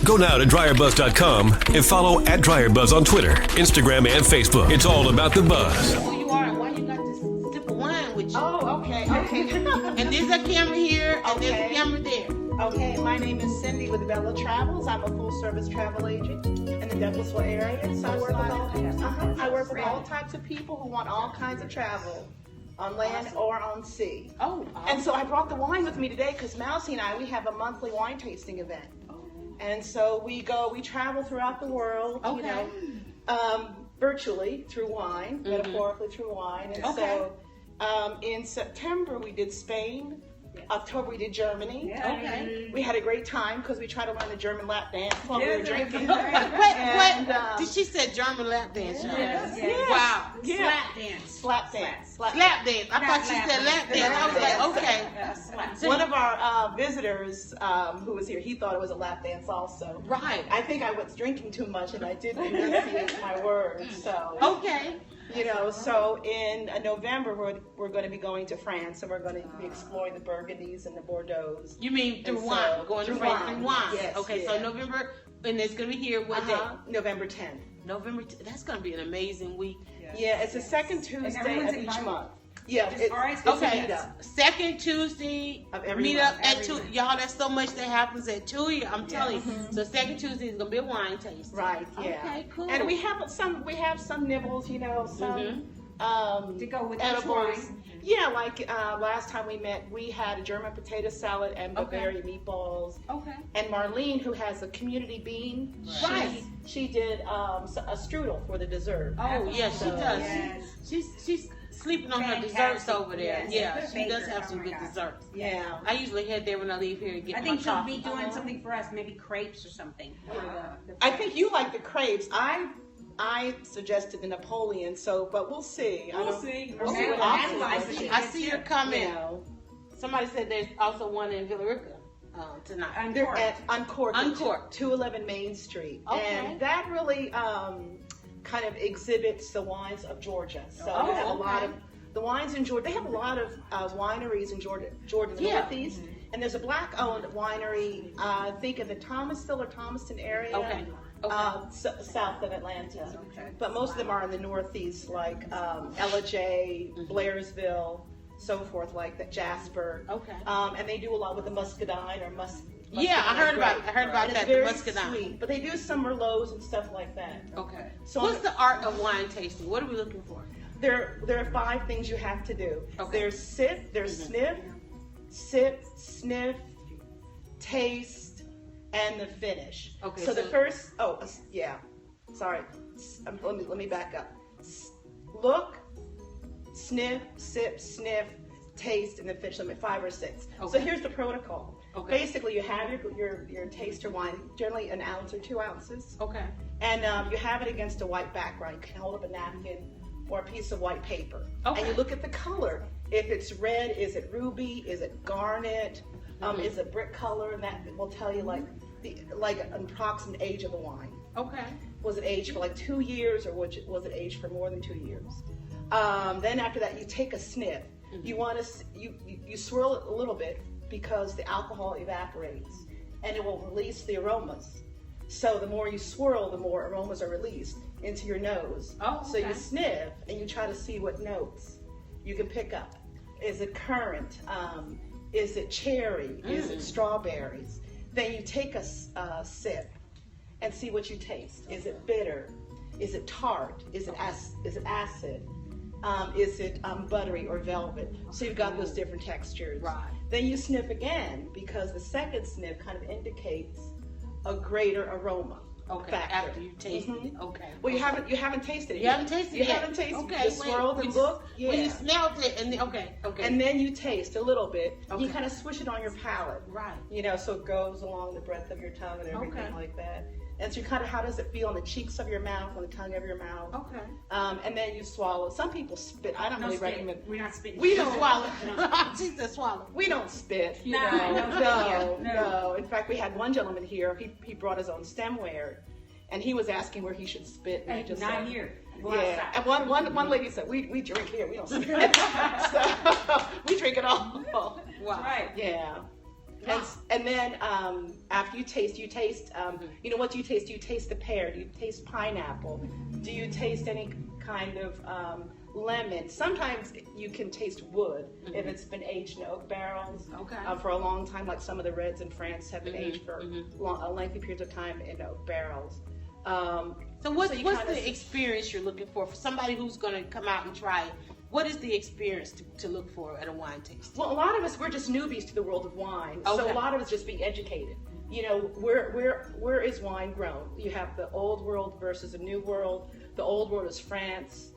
Go now to DryerBuzz.com and follow at DryerBuzz on Twitter, Instagram, and Facebook. It's all about the buzz. Who you are and why you got this sip of wine with you? Oh, okay. And there's a camera here and there's a camera there. Okay, my name is Cindy with Bella Travels. I'm a full-service travel agent in the Douglasville area. So I work with all types of people who want all kinds of travel, on land or on sea. Oh, And so I brought the wine with me today because Mousy and I, we have a monthly wine tasting event. And so we travel throughout the world, Okay. Virtually through wine, metaphorically through wine. And so in September we did Spain. October we did Germany. Okay. We had a great time because we tried to learn the German lap dance while we were drinking. Did she say German lap dance? Yes. Wow. Slap dance. Slap dance. Slap dance. I thought she said lap dance. I was like, okay. One of our visitors who was here, he thought it was a lap dance also. Right. I think I was drinking too much and I didn't enunciate my words. So. Okay. So in November we're going to be going to France and we're going to be exploring the Burgundies and the Bordeaux's. You mean through wine? Going to France through wine. Yes. Okay, so November, and it's going to be here what day? November 10th. That's going to be an amazing week. Yeah, it's the second Tuesday of each month. Yeah, it's a meetup. Second Tuesday Of every meet up month. at 2. Y'all, there's so much that happens at 2. I'm telling you. So second Tuesday is gonna be a wine taste. Right. Yeah. Okay. Cool. And we have some nibbles, some To go with edibles. this wine. Yeah, like last time we met, we had a German potato salad and Bavaria meatballs. Okay. And Marlene, who has a community bean, she did a strudel for the dessert. Oh yeah, she does. Yes. She's sleeping on her desserts over there. Yes. Yeah, she Baker. does have some Oh my good God. desserts. Yeah. I usually head there when I leave here to get I my think she'll chocolate. be doing something for us, maybe crepes or something. For the I think you like the crepes. I suggested the Napoleon, but we'll see. We'll see. We'll see what We'll happens. see. I see her coming. You know. Somebody said there's also one in Villarica tonight. They're at Uncorked, Uncorked. 211 Main Street. Okay. And that really kind of exhibits the wines of Georgia. So they have a lot of, the wines in Georgia, they have a lot of wineries in Georgia, the Northeast. And there's a black-owned winery, I think in the Thomasville or Thomaston area. Okay. South of Atlanta. Okay. But most of them are in the Northeast, like Ella J, Blairsville, so forth, like that, Jasper. Okay. And they do a lot with the muscadine or Yeah, I heard about And that. it's very The muscadine. sweet, but they do some Merlots and stuff like that. Okay. So What's the art of wine tasting? What are we looking for? There are 5 things you have to do. Okay. There's sniff, sip, sniff, taste, and the finish. Okay, So the so- first, sorry. Let me back up. Look, sniff, sip, sniff, taste, and then finish them at 5 or 6. So Okay. here's the protocol. Okay. Basically, you have your taster wine, generally an ounce or 2 ounces, Okay. and you have it against a white background. You can hold up a napkin or a piece of white paper, Okay. and you look at the color. If it's red, is it ruby? Is it garnet? Is it brick color? And that will tell you like an approximate age of the wine. Okay. Was it aged for like 2 years, or was it aged for more than 2 years? Then after that, you take a sniff. You want to you swirl it a little bit because the alcohol evaporates and it will release the aromas. So the more you swirl, the more aromas are released into your nose. Oh, So okay. you sniff and you try to see what notes you can pick up. Is it currant? Is it cherry? Is it strawberries? Then you take a sip and see what you taste. Is it bitter? Is it tart? Is it acid? Is it buttery or velvet? So you've got those different textures. Right. Then you sniff again because the second sniff kind of indicates a greater aroma. Okay. Factor. After you taste it. Okay. Well, you haven't tasted it. You haven't tasted You it yet. haven't tasted it. Okay, You swirled wait. and look. Yeah. When you smelled it, and then, okay. And then you taste a little bit. Okay. You kind of swish it on your palate. Right. So it goes along the breadth of your tongue and everything Okay. like that. And so you kind of, how does it feel on the cheeks of your mouth, on the tongue of your mouth? Okay. And then you swallow. Some people spit. I don't No really spit. recommend. We're not spitting. We don't Swallow. She said swallow. We don't spit. You No, know. no, No. In fact, we had one gentleman here. He brought his own stemware, and he was asking where he should spit. And I just Not said, here. Go Yeah, outside. and one lady said, we drink here, we don't spit. So we drink it all. Wow. Right. Yeah. And then after you taste, you know, what do you taste? Do you taste the pear? Do you taste pineapple? Do you taste any kind of lemon? Sometimes you can taste wood if it's been aged in oak barrels for a long time, like some of the reds in France have been aged for lengthy periods of time in oak barrels. So what's the experience you're looking for somebody who's going to come out and try it? What is the experience to look for at a wine tasting? Well, a lot of us, we're just newbies to the world of wine. So a lot of us just being educated. You know, where is wine grown? You have the old world versus the new world. The old world is France,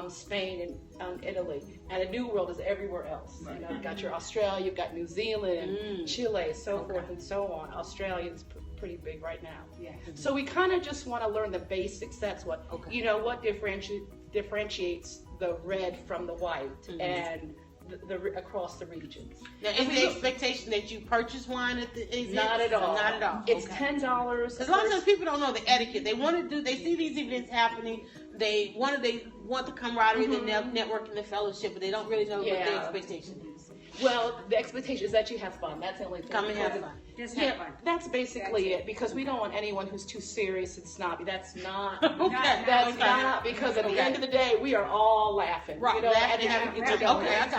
Spain, and Italy. And the new world is everywhere else. You know, you've got your Australia, you've got New Zealand, Chile, so forth and so on. Australia is pretty big right now. Yeah. So we kind of just want to learn the basics. That's what, you know, what differentiates the red from the white and the across the regions. Now, is the expectation that you purchase wine at the event? Not at all. Not at all. It's $10. Because a lot of times people don't know the etiquette. They see these events happening. They want the camaraderie, the networking, the fellowship, but they don't really know what the expectation is. Well, the expectation is that you have fun. That's the only thing. Come and have fun. Just have fun. That's basically it. Because we don't want anyone who's too serious and snobby. That's not. That's not. Because at the end of the day, we are all laughing. Right. You know, laughing and having a good time. Okay, I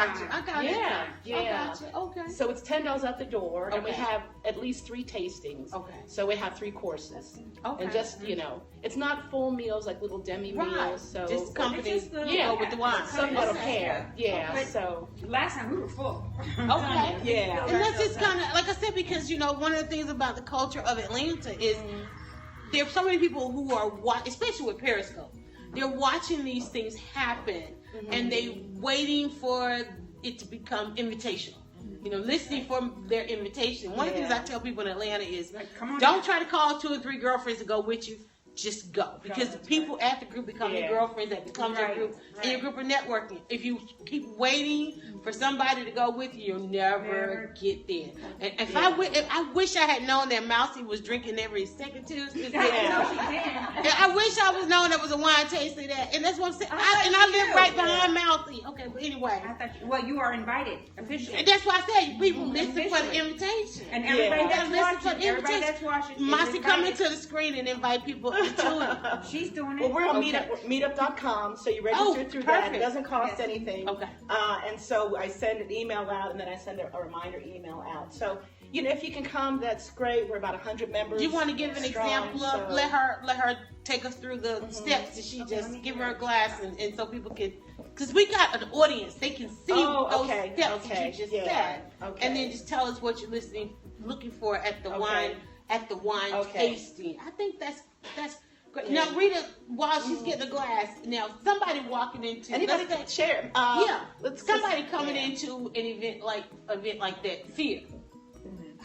got you. Yeah. I got you. Okay. So it's $10 at the door, and we have at least 3 tastings. Okay. So we have 3 courses. Okay. And just, you know, it's not full meals like little demi meals. So just company go with the wine. Somewhat of hair. Yeah. But so last time we were full. Okay. Yeah. And that's just kind of, like I said, because, you know, one of the things about the culture of Atlanta is there are so many people who are especially with Periscope, they're watching these things happen and they waiting for it to become invitational. You know, listening for their invitation. One of the things I tell people in Atlanta is, don't try to call 2 or 3 girlfriends to go with you. Just go. Because the people at the group become your girlfriends, that becomes your group, and your group of networking. If you keep waiting for somebody to go with you, you'll never get there. And if I wish I had known that Mousy was drinking every second Tuesday. I wish I was knowing there was a wine tasting that. And that's what I'm saying. I live right behind Mousy. Okay, but anyway. Well, you are invited officially. And that's why I said people listen for the invitation. And everybody that's watching, Mousy come into the screen and invite people. She's doing it. Well, we're on meetup.com, so you register through that. It doesn't cost anything. Okay. And so I send an email out, and then I send a reminder email out. So, you know, if you can come, that's great. We're about 100 members. Do you want to give an example of, let her take us through the steps? That she just give her a glass, and so people can, because we got an audience, they can see those steps that you just said, and then just tell us what you're looking for at the wine tasting. I think that's great. Now, Rita, while she's getting a glass, now somebody walking into anybody can share. Somebody coming into an event like that, fear.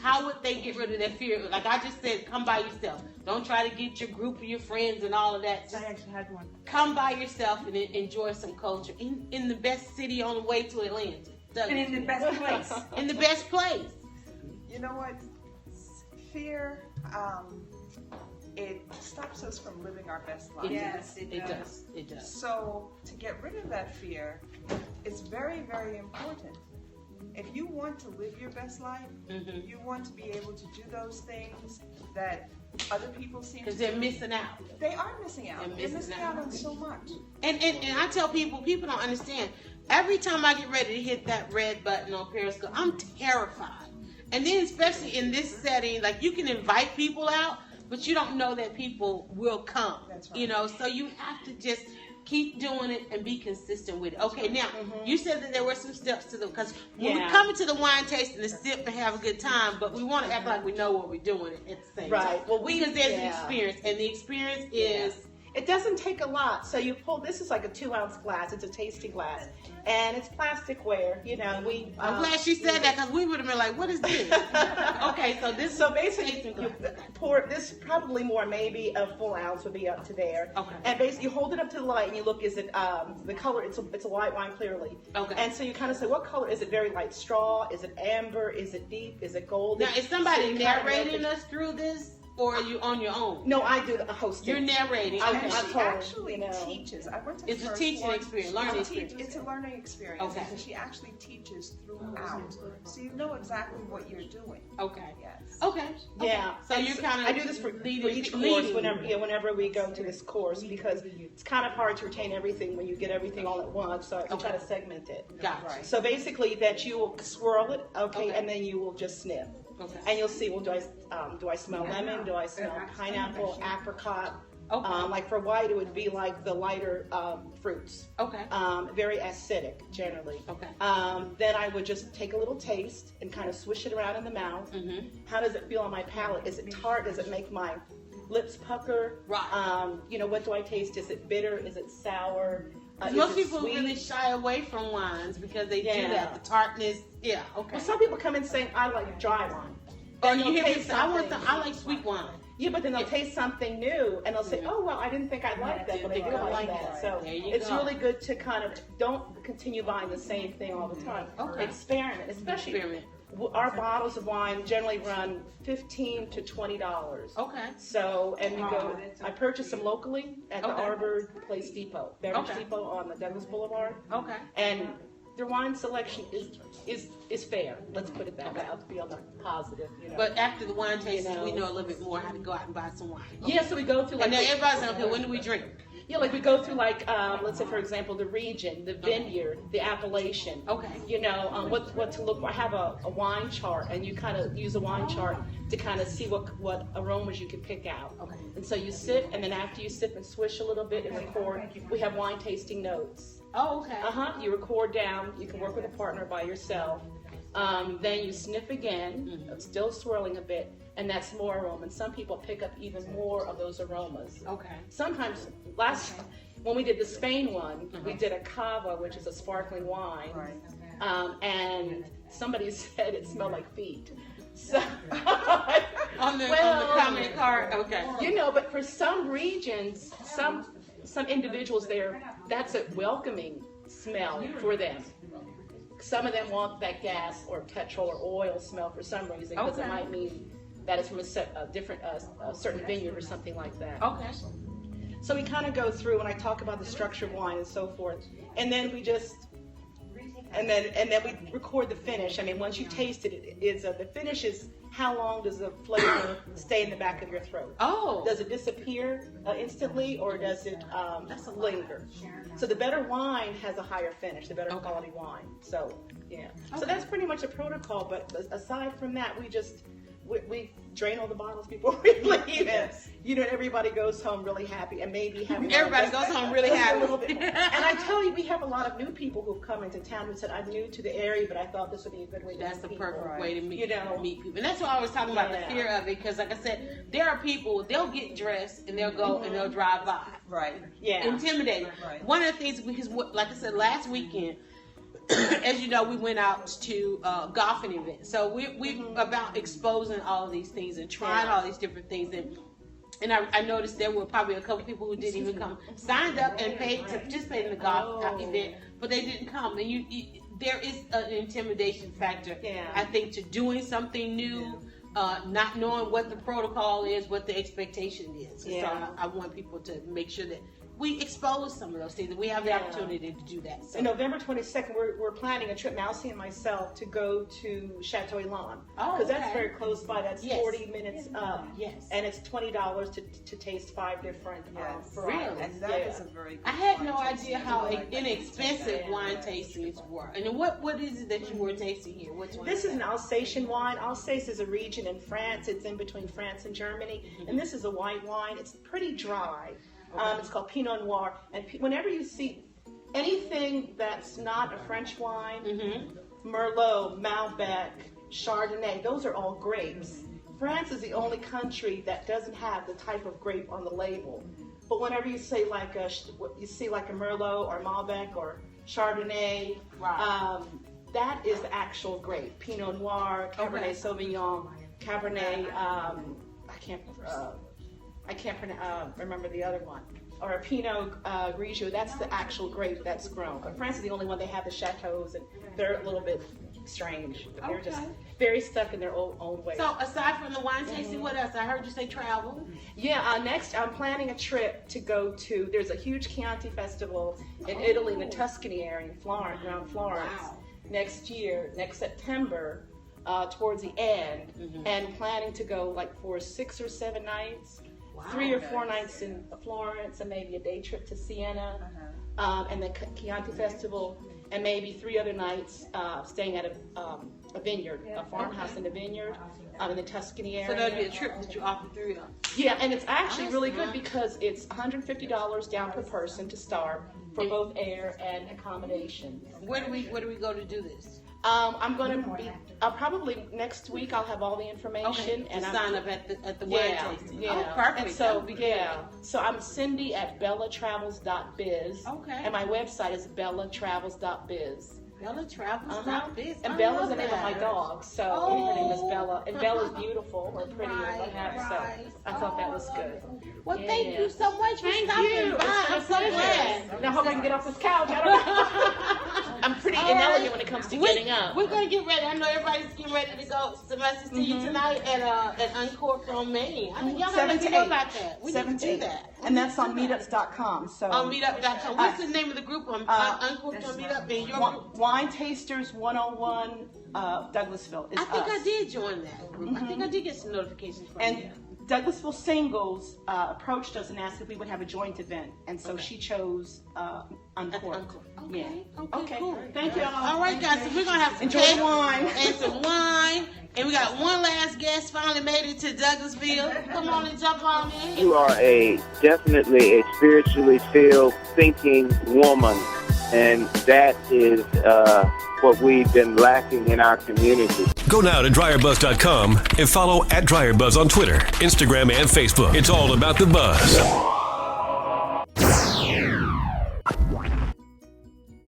How would they get rid of that fear? Like I just said, come by yourself. Don't try to get your group of your friends and all of that. Just I actually had one. come by yourself and enjoy some culture in the best city on the way to Atlanta. And in the best place. In the best place. You know what? Fear, it stops us from living our best life. Yes, it does. So to get rid of that fear, it's very, very important. If you want to live your best life, you want to be able to do those things that other people seem to do. Because they're missing out. They are missing out. They're missing out on so much. And I tell people don't understand. Every time I get ready to hit that red button on Periscope, I'm terrified. And then especially in this setting, like you can invite people out, but you don't know that people will come. That's right. You know, so you have to just keep doing it and be consistent with it. Okay, now, you said that there were some steps to them, because when we come into the wine tasting to sip and have a good time, but we want to act like we know what we're doing at the same time. Well, because there's an experience, and the experience is... It doesn't take a lot. So you pull, this is like a 2-ounce glass. It's a tasting glass. And it's plasticware, you know. I'm glad she said that, because we would have been like, what is this? Okay, so this so basically you pour this, probably more, maybe a full ounce would be up to there. Okay. And basically you hold it up to the light and you look, is it the color, it's a white wine clearly. Okay. And so you kind of say, what color? Is it very light straw? Is it amber? Is it deep? Is it golden? Now, is somebody narrating us through this? or are you on your own? No, I do the hosting. You're narrating. I'm Okay. She told, actually you know. teaches. I went to It's the a first teaching one. experience, learning experience. It's a learning experience. Okay. Because she actually teaches throughout, so you know exactly what you're doing. Okay. Yes. Okay. Yeah. So And you kind of I do this for each course whenever we go to this course, because it's kind of hard to retain everything when you get everything all at once. So I try to segment it. Gotcha. Right. So basically, that you will swirl it, Okay. and then you will just sniff, Okay. and you'll see. Well, do I smell lemon? Do I smell pineapple, apricot? Okay. Like for white, it would be like the lighter fruits. Okay. Very acidic generally. Okay. Then I would just take a little taste and kind of swish it around in the mouth. Mm-hmm. How does it feel on my palate? Is it tart? Does it make my lips pucker? Right. What do I taste? Is it bitter? Is it sour? Is Most it people sweet? really shy away from wines because they do Yeah. that. The tartness. Yeah. Okay. Well, some people come in saying, I like dry wine. Or Then you they'll hear me taste say, I something. like sweet wine. Yeah, but then they'll taste something new, and they'll say, Mhm. "Oh, well, I didn't think I'd like that, but I do like that." So There you it's go. really good to kind of don't continue buying the same thing all the time. Okay. Experiment, especially Experiment. our bottles of wine generally run $15 to $20. Okay. So, and we go. I purchase them locally at the Okay. Arbor Place Depot, Beverage Okay. Depot on the Douglas Boulevard, Okay. and their wine selection is fair. Let's put it that way. I'll be on the positive, But after the wine tasting, know. we know a little bit more how to go out and buy some wine. Yeah, so we go through like And then everybody's saying, okay, when do we drink? yeah, like we go through like let's say for example the region, the vineyard, the appellation. Okay. What to look for. I have a wine chart, and you kind of use a wine chart to kind of see what aromas you can pick out. Okay. And so you sip, and then after you sip and swish a little bit and record, we have wine tasting notes. Oh, okay. You record down. You can work with a partner by yourself. Then you sniff again, still swirling a bit, and that's more aroma. And some people pick up even more of those aromas. Okay. Sometimes, when we did the Spain one, we did a cava, which is a sparkling wine, Right. and somebody said it smelled like feet. So, On the comment card. Okay. but for some regions, some individuals there, that's a welcoming smell for them. Some of them want that gas or petrol or oil smell for some reason, because Okay. it might mean that it's from a different, a certain vineyard or something like that. Okay. So we kind of go through, and I talk about the structure of wine and so forth, and then we just, and then we record the finish. I mean, once you taste it, the finish is how long does the flavor stay in the back of your throat? Oh. Does it disappear instantly, or does it linger? So the better wine has a higher finish, the better quality wine. So yeah. So that's pretty much a protocol. But aside from that, we drain all the bottles before we leave. Yes. Everybody goes home really happy, and maybe have Everybody goes home really happy. a little bit more. And I tell you, we have a lot of new people who've come into town who said, "I'm new to the area, but I thought this would be a good way to That's meet the people." perfect way to meet people. And that's why I was talking about the Yeah. fear of it, because like I said, there are people, they'll get dressed and they'll go and they'll drive by. Right. Yeah. Intimidating. Right. One of the things, because like I said, last weekend, as you know, we went out to golfing event. So we about exposing all of these things and trying all these different things. And I noticed there were probably a couple people who didn't even come, signed up and paid to participate in the golf event, but they didn't come. And there is an intimidation factor, I think, to doing something new, not knowing what the protocol is, what the expectation is. And so I want people to make sure that we expose some of those things, and we have the opportunity to do that. So. And November 22nd, we're planning a trip, Mousy and myself, to go to Chateau Elan. Oh, because that's okay. very close by. That's 40 minutes up. Yes. And it's $20 to taste 5 different Yes. varieties. Really? And that is a very good I had wine no tasting. idea how I like that. inexpensive wine tastings were. And then what is it that you were tasting here? Which one? This is an Alsatian wine. Alsace is a region in France. It's in between France and Germany. And this is a white wine. It's pretty dry. It's called Pinot Noir. And whenever you see anything that's not a French wine, Merlot, Malbec, Chardonnay, those are all grapes. France is the only country that doesn't have the type of grape on the label. But whenever you say like you see like a Merlot or Malbec or Chardonnay, that is the actual grape. Pinot Noir, Cabernet Sauvignon, Cabernet. I can't remember the other one. Or a Pinot Grigio. That's the actual grape that's grown. But France is the only one they have the chateaus, and they're a little bit strange. They're just Okay. very stuck in their own ways. So aside from the wine tasting, what else? I heard you say travel. Yeah, next I'm planning a trip to go to, there's a huge Chianti festival in Italy, in the Tuscany area, in Florence, around Florence, Wow. next September, towards the end, and planning to go like for 6 or 7 nights, 3 or 4 nights in Florence, and maybe a day trip to Siena, and the Chianti festival, and maybe 3 other nights staying at a vineyard, a farmhouse in a vineyard in the Tuscany area. So that'd be a trip that you offer 3 of. Yeah, and it's actually That's really nice. good because it's $150 down per person to start for both air and accommodation. Where do we go to do this? I'm going to be probably next week. I'll have all the information And I'm sign up at the wine yeah, tasting. yeah. Oh, perfect. And so so I'm Cindy at bellatravels.biz. Okay. And my website is bellatravels.biz. Bella travels. And Bella's the name of my dog, so her name is Bella. And Bella's beautiful or pretty or what have you. So I thought that was good. Well, thank you so much for Thank stopping you. by. I'm so glad. Now I hope I can get off this couch. I don't know. I'm pretty inelegant when it comes to getting up. We're gonna get ready. I know everybody's getting ready to go. Sylvester, see you tonight at Uncorked on Main. I think y'all gotta let me know about that. We need to do that. And that's on meetups.com. So On Meetup.com. What's the name of the group on Uncorked on Meetup? And your group? Wine Tasters 101 Douglasville is I think us. I did join that group. I think I did get some notifications from you. And Douglasville Singles approached us and asked if we would have a joint event, and so she chose Uncorked. Okay. Yeah. Okay, cool. Thank you. All right, guys. So we're gonna have some Enjoy cake the wine. and some wine, and we got one last guest finally made it to Douglasville. Come on and jump on in. You are definitely a spiritually filled, thinking woman, and that is what we've been lacking in our community. Go now to DryerBuzz.com and follow at DryerBuzz on Twitter, Instagram, and Facebook. It's all about the buzz.